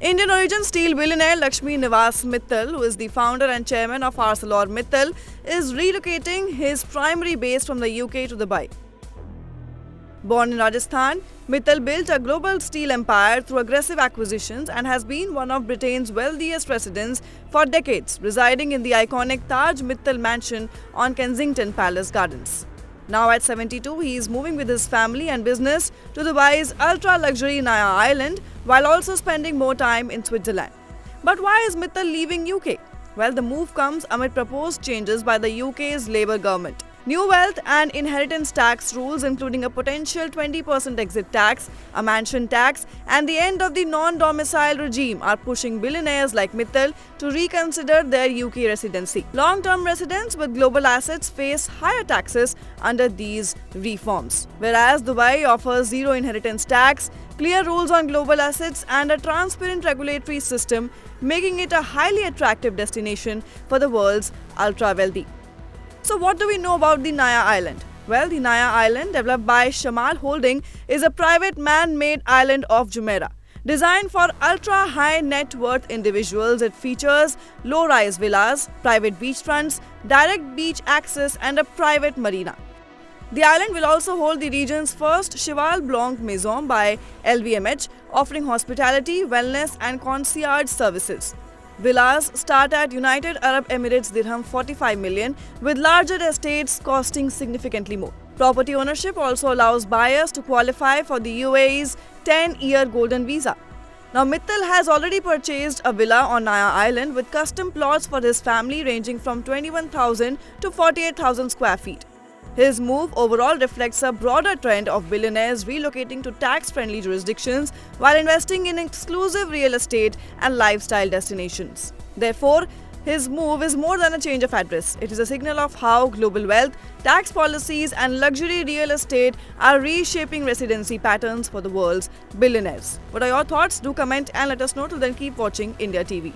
Indian origin steel billionaire Lakshmi Nivas Mittal, who is the founder and chairman of ArcelorMittal, is relocating his primary base from the UK to Dubai. Born in Rajasthan, Mittal built a global steel empire through aggressive acquisitions and has been one of Britain's wealthiest residents for decades, residing in the iconic Taj Mittal mansion on Kensington Palace Gardens. Now at 72, he is moving with his family and business to Dubai's ultra-luxury Naya Island while also spending more time in Switzerland. But why is Mittal leaving UK? Well, the move comes amid proposed changes by the UK's Labour government. New wealth and inheritance tax rules, including a potential 20% exit tax, a mansion tax, and the end of the non-domicile regime, are pushing billionaires like Mittal to reconsider their UK residency. Long-term residents with global assets face higher taxes under these reforms, whereas Dubai offers zero inheritance tax, clear rules on global assets, and a transparent regulatory system, making it a highly attractive destination for the world's ultra-wealthy. So what do we know about the Naya Island? Well, the Naya Island, developed by Shamal Holding, is a private man-made island off Jumeirah. Designed for ultra-high net worth individuals, it features low-rise villas, private beachfronts, direct beach access, and a private marina. The island will also hold the region's first Cheval Blanc Maison by LVMH, offering hospitality, wellness, and concierge services. Villas start at United Arab Emirates dirham 45 million, with larger estates costing significantly more. Property ownership also allows buyers to qualify for the UAE's 10-year golden visa. Now, Mittal has already purchased a villa on Naya Island with custom plots for his family ranging from 21,000 to 48,000 square feet. His move overall reflects a broader trend of billionaires relocating to tax-friendly jurisdictions while investing in exclusive real estate and lifestyle destinations. Therefore, his move is more than a change of address. It is a signal of how global wealth, tax policies, and luxury real estate are reshaping residency patterns for the world's billionaires. What are your thoughts? Do comment and let us know. Till then, keep watching India TV.